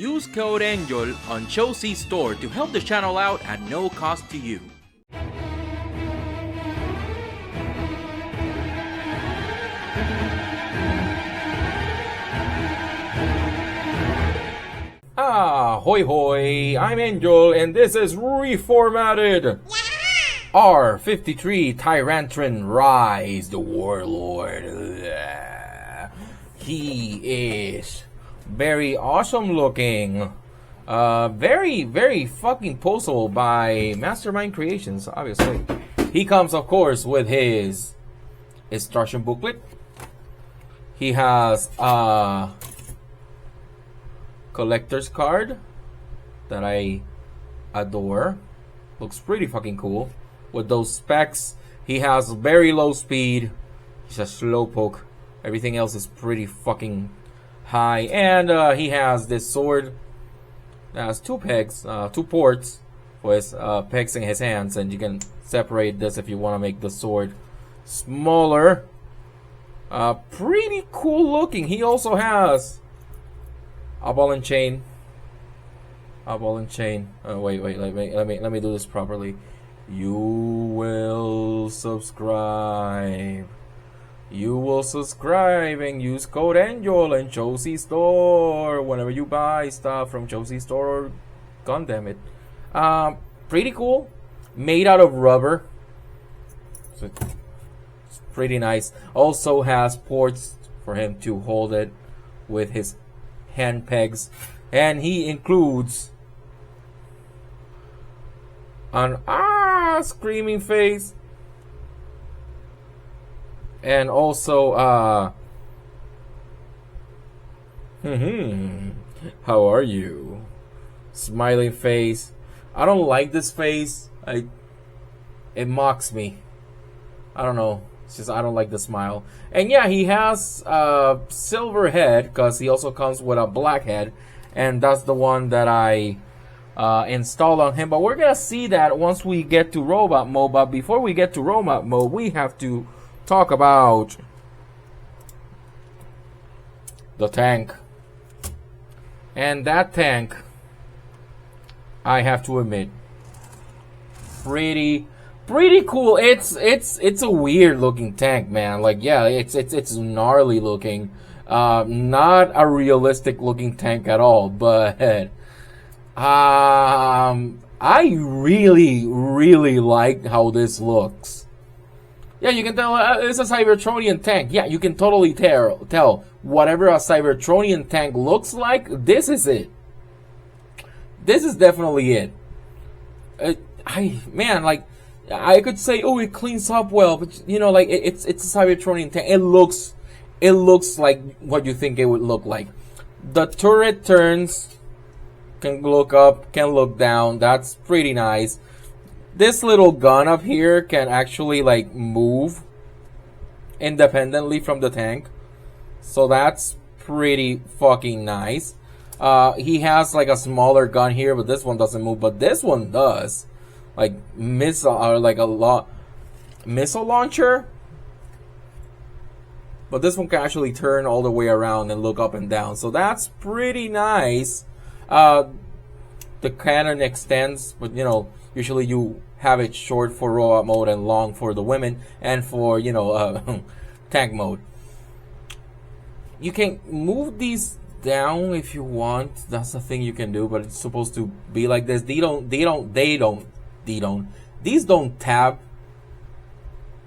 Use code ANGEL on Chosy Store to help the channel out at no cost to you. Ah, hoy hoy, I'm Angel and this is Reformatted! R53 Tyrantron Rise, the Warlord. He is very awesome looking. Very fucking posable by Mastermind Creations, obviously. He comes, of course, with his instruction booklet. He has a collector's card that I adore. Looks pretty fucking cool. With those specs, he has very low speed. He's a slowpoke. Everything else is pretty fucking high. And he has this sword that has two pegs, two ports for his pegs in his hands. And you can separate this if you want to make the sword smaller. Pretty cool looking. He also has a ball and chain. A ball and chain. Wait. Let me do this properly. You will subscribe. You will subscribe and use code ANGEL and Chosy Store whenever you buy stuff from Chosy Store. God damn it. Pretty cool. Made out of rubber. So it's pretty nice. Also has ports for him to hold it with his hand pegs. And he includes an screaming face. And also, how are you? Smiling face. I don't like this face. It mocks me. I don't know. It's just I don't like the smile. And yeah, he has a silver head because he also comes with a black head, and that's the one that I installed on him. But we're gonna see that once we get to robot mode. But before we get to robot mode, we have to talk about the tank. And that tank, I have to admit, pretty cool. It's a weird looking tank, man. Like, yeah, it's gnarly looking. Not a realistic looking tank at all, but I really like how this looks. Yeah, you can tell it's a Cybertronian tank. Yeah, you can totally tell whatever a Cybertronian tank looks like. This is it. This is definitely it. I could say, oh, it cleans up well, but you know, like it's a Cybertronian tank. It looks like what you think it would look like. The turret turns, can look up, can look down. That's pretty nice. This little gun up here can actually like move independently from the tank. So that's pretty fucking nice. He has like a smaller gun here, but this one doesn't move, but this one does. Like missile or like missile launcher. But this one can actually turn all the way around and look up and down. So that's pretty nice. The cannon extends, but you know, usually you have it short for robot mode and long for the women and for, you know, tank mode. You can move these down if you want. That's the thing you can do, but it's supposed to be like this. These don't tab.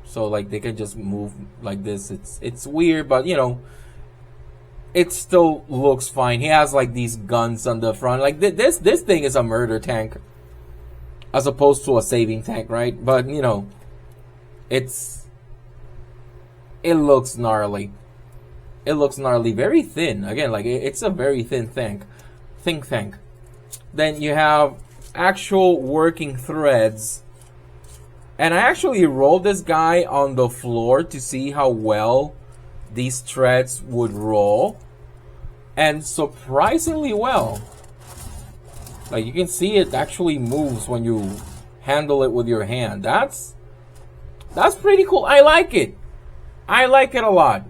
So like they can just move like this. It's weird, but you know, it still looks fine. He has like these guns on the front. Like this thing is a murder tank as opposed to a saving tank, right? But you know, it looks gnarly. It looks gnarly, very thin. Again, like it's a very thin tank. Then you have actual working threads. And I actually rolled this guy on the floor to see how well these threads would roll. And surprisingly well. Like you can see it actually moves when you handle it with your hand. That's pretty cool. I like it. I like it a lot.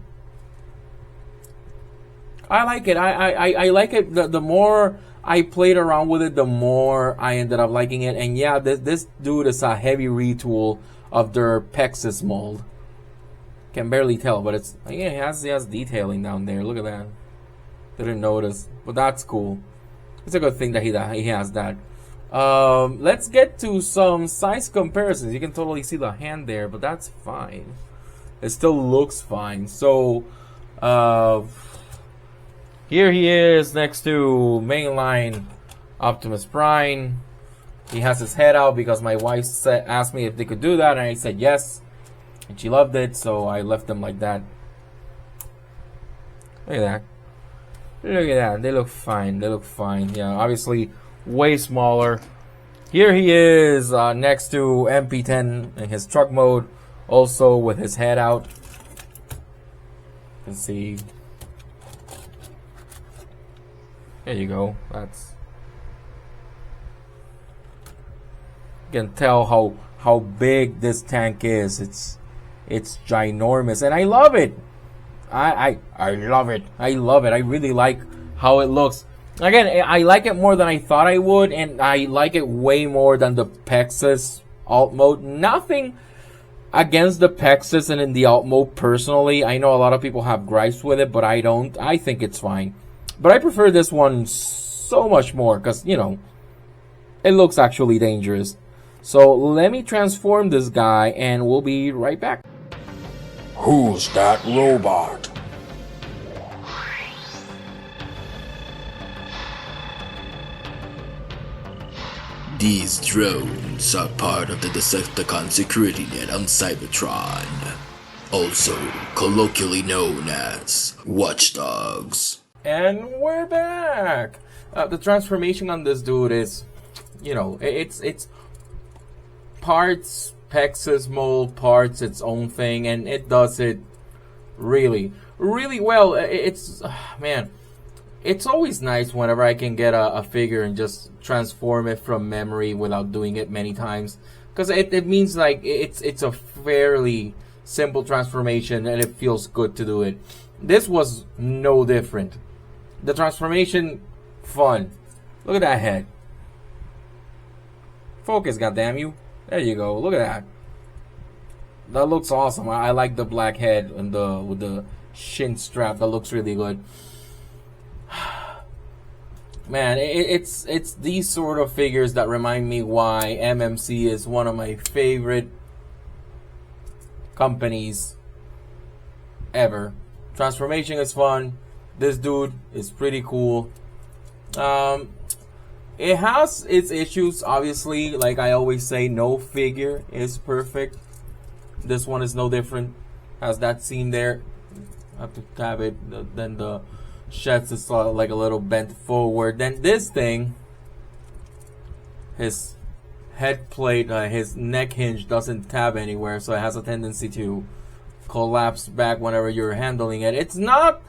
I like it. I like it. The more I played around with it, the more I ended up liking it. And yeah, this dude is a heavy retool of their Pexis mold. Can barely tell, but it's, yeah, he has detailing down there. Look at that. Didn't notice, but that's cool. It's a good thing that he has that. Let's get to some size comparisons. You can totally see the hand there, but that's fine. It still looks fine. So, here he is next to mainline Optimus Prime. He has his head out because my wife asked me if they could do that, and I said yes. And she loved it, so I left them like that. Look at that. Look at that. They look fine. They look fine. Yeah, obviously way smaller. Here he is next to MP10 in his truck mode, also with his head out. You can see. There you go. That's. You can tell how big this tank is. It's ginormous, and I love it. I love it. I love it. I really like how it looks. Again, I like it more than I thought I would, and I like it way more than the Pexis alt mode. Nothing against the Pexis and in the alt mode personally. I know a lot of people have gripes with it, but I don't. I think it's fine. But I prefer this one so much more because, you know, it looks actually dangerous. So let me transform this guy and we'll be right back. Who's that robot? These drones are part of the Decepticon security net on Cybertron, also colloquially known as watchdogs. And we're back! The transformation on this dude is, you know, it's parts Pexis mold, parts its own thing, and it does it really, really well. It's, man, it's always nice whenever I can get a figure and just transform it from memory without doing it many times, because it means like it's a fairly simple transformation and it feels good to do it. This was no different. The transformation, fun. Look at that head. Focus, goddamn you. There you go. Look at that. That looks awesome. I like the black head and with the shin strap. That looks really good. Man, it's these sort of figures that remind me why MMC is one of my favorite companies ever. Transformation is fun. This dude is pretty cool. It has its issues, obviously. Like I always say, no figure is perfect. This one is no different. Has that seam there. I have to tab it. Then the sheds is like a little bent forward. Then this thing, his head plate, his neck hinge doesn't tab anywhere, so it has a tendency to collapse back whenever you're handling it. It's not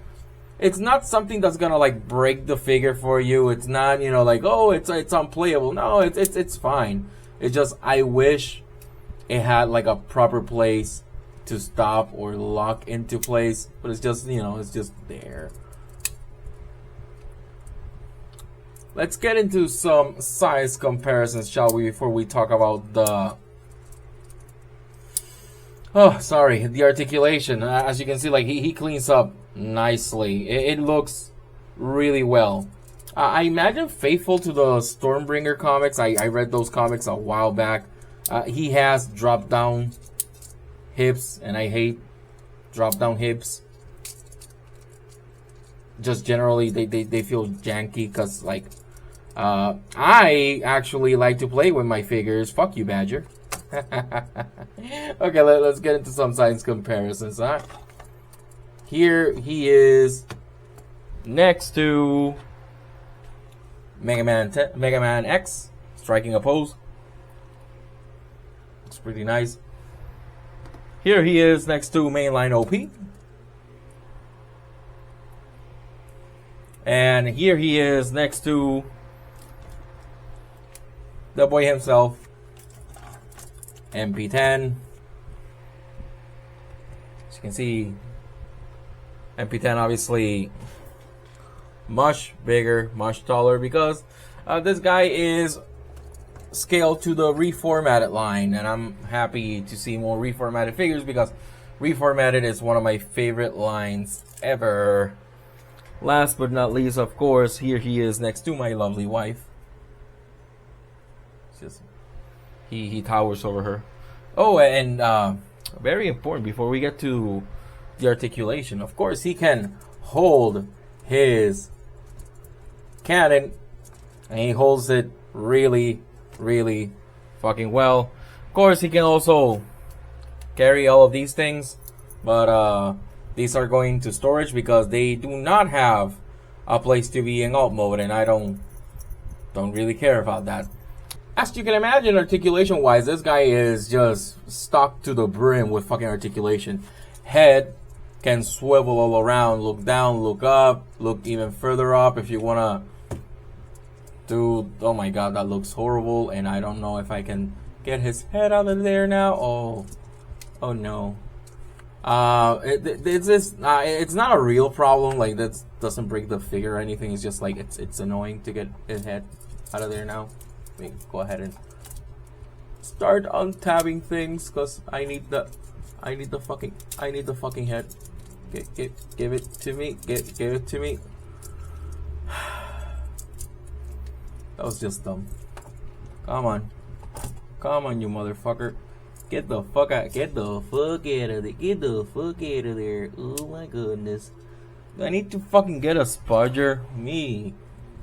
something that's gonna like break the figure for you. It's not, you know, like, oh, it's unplayable. No, it's fine. It's just I wish it had like a proper place to stop or lock into place, but it's just, you know, it's just there. Let's get into some size comparisons, shall we, before we talk about the the articulation. As you can see, like he cleans up nicely. It looks really well. I imagine faithful to the Stormbringer comics. I read those comics a while back. He has drop down hips, and I hate drop down hips. Just generally, they feel janky because, like, I actually like to play with my figures. Fuck you, Badger. Okay, let's get into some size comparisons. Here he is next to Mega Man X, striking a pose. Looks pretty nice. Here he is next to Mainline OP. And here he is next to the boy himself, MP10. As you can see, MP10 obviously much bigger, much taller, because this guy is scaled to the reformatted line, and I'm happy to see more reformatted figures because reformatted is one of my favorite lines ever. Last but not least, of course, here he is next to my lovely wife. It's just he towers over her. Oh, and very important before we get to the articulation, of course, he can hold his cannon, and he holds it really fucking well. Of course, he can also carry all of these things, but these are going to storage because they do not have a place to be in alt mode, and I don't really care about that. As you can imagine, articulation wise, this guy is just stocked to the brim with fucking articulation. Head can swivel all around, look down, look up, look even further up if you wanna do. Oh my god, that looks horrible, and I don't know if I can get his head out of there now. Oh no. It's not a real problem. Like, that doesn't break the figure or anything. It's just like it's annoying to get his head out of there now. Let me go ahead and start untabbing things because I need the fucking head. Give it to me. Give it to me. That was just dumb. Come on, you motherfucker. Get the fuck out. Get the fuck out of there. Get the fuck out of there. Oh my goodness. I need to fucking get a spudger. Me.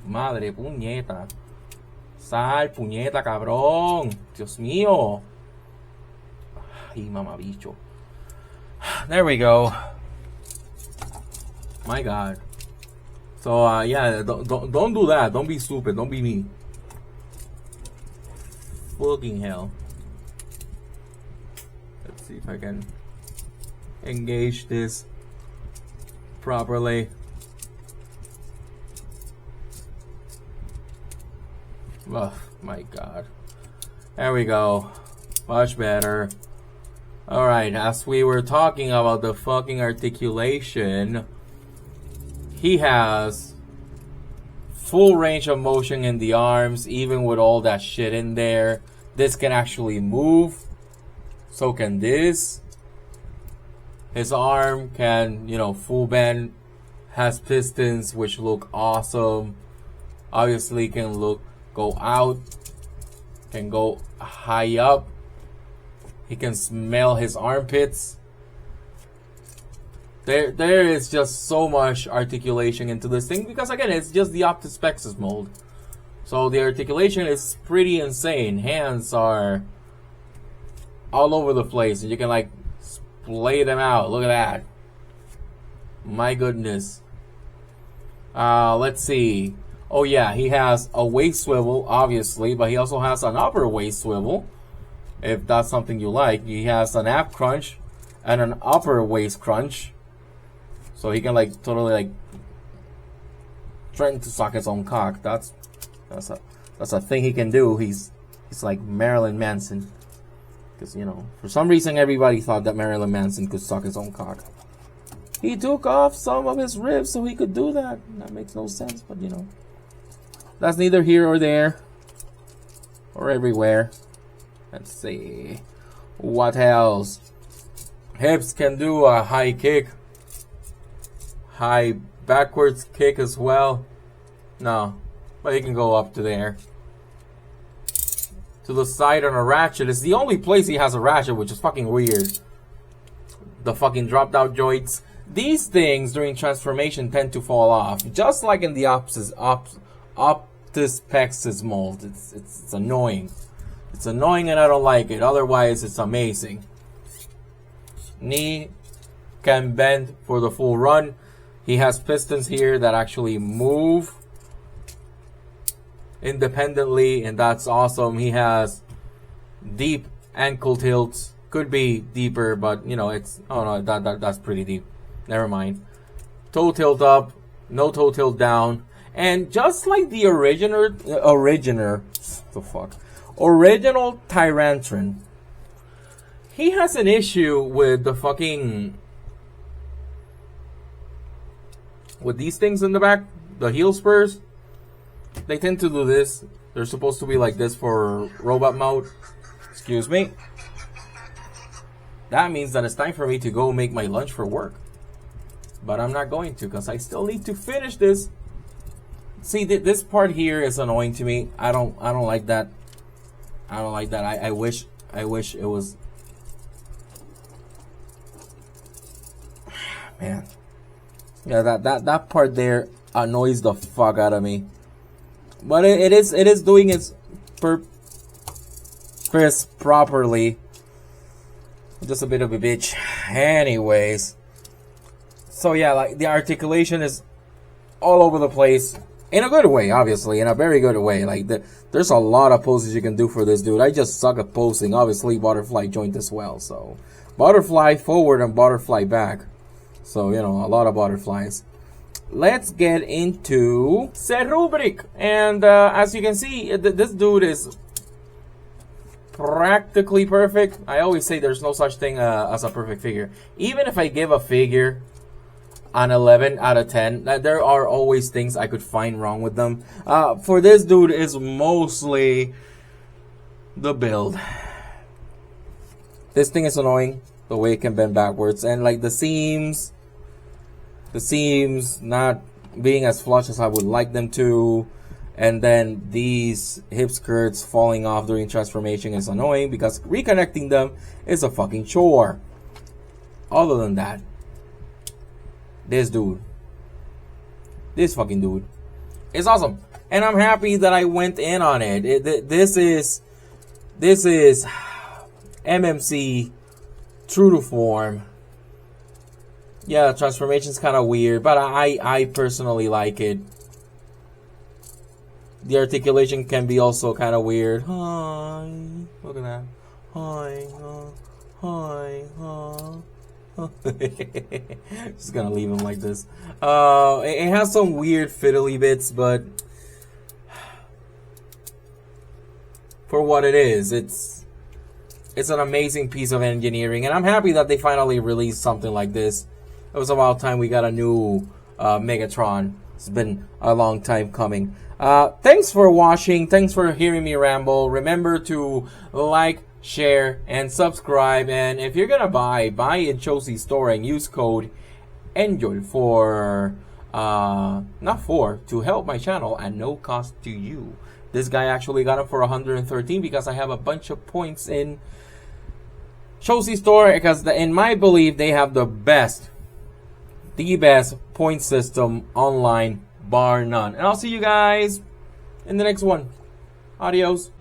Madre puñeta. Sal, puñeta, cabrón. Dios mío. Ay, mamabicho. There we go. My god. So, yeah, don't do that. Don't be stupid. Don't be me. Fucking hell. Let's see if I can engage this properly. Oh my god. There we go. Much better. Alright, as we were talking about the fucking articulation, he has full range of motion in the arms, even with all that shit in there. This can actually move. So can this. His arm can, you know, full bend. Has pistons, which look awesome. Obviously can go out. Can go high up. He can smell his armpits. There is just so much articulation into this thing because, again, it's just the Optispexes mold. So the articulation is pretty insane. Hands are all over the place, and you can like splay them out. Look at that. My goodness. Let's see. Oh yeah, he has a waist swivel, obviously, but he also has an upper waist swivel. If that's something you like, he has an ab crunch and an upper waist crunch. So he can like totally like threaten to suck his own cock. That's a thing he can do. He's like Marilyn Manson. Because, you know, for some reason everybody thought that Marilyn Manson could suck his own cock. He took off some of his ribs so he could do that. That makes no sense, but you know. That's neither here or there. Or everywhere. Let's see. What else? Hips can do a high kick. High backwards kick as well. No. But he can go up to there. To the side on a ratchet. It's the only place he has a ratchet, which is fucking weird. The fucking dropped out joints. These things during transformation tend to fall off. Just like in the Optispexes mold. It's annoying. It's annoying and I don't like it. Otherwise, it's amazing. Knee can bend for the full run. He has pistons here that actually move independently, and that's awesome. He has deep ankle tilts. Could be deeper, but you know, it's, oh no, that's pretty deep. Never mind. Toe tilt up, no toe tilt down. And just like the original Tyrantron, he has an issue with the fucking, with these things in the back. the heel spurs, they tend to do this. They're supposed to be like this for robot mode. Excuse me. That means that it's time for me to go make my lunch for work. But I'm not going to, because I still need to finish this. See, this part here is annoying to me. I don't like that. I don't like that. I wish it was. Man, yeah, that part there annoys the fuck out of me. But it is doing its purpose properly. Just a bit of a bitch. Anyways, so yeah, like the articulation is all over the place. In a good way, obviously, in a very good way. Like, there's a lot of poses you can do for this dude. I just suck at posing. Obviously, butterfly joint as well. So, butterfly forward and butterfly back. So, you know, a lot of butterflies. Let's get into Rubric. And as you can see, this dude is practically perfect. I always say there's no such thing as a perfect figure. Even if I give a figure an 11 out of 10, there are always things I could find wrong with them. For this dude, is mostly the build. This thing is annoying, the way it can bend backwards, and like the seams not being as flush as I would like them to, and then these hip skirts falling off during transformation is annoying because reconnecting them is a fucking chore. Other than that, this fucking dude is awesome, and I'm happy that I went in on it. This is MMC true to form. Yeah, transformation's kind of weird, but I personally like it. The articulation can be also kind of weird. Hi, look at that. Hi, hi. Just gonna leave him like this. It has some weird fiddly bits, but for what it is, it's an amazing piece of engineering, and I'm happy that they finally released something like this. It was about time we got a new Megatron. It's been a long time coming. Thanks for watching. Thanks for hearing me ramble. Remember to like, share, and subscribe. And if you're gonna buy in Chelsea store and use code ENJOY to help my channel at no cost to you. This guy actually got it for 113 because I have a bunch of points in Chelsea store, because in my belief they have the best point system online, bar none. And I'll see you guys in the next one. Adios.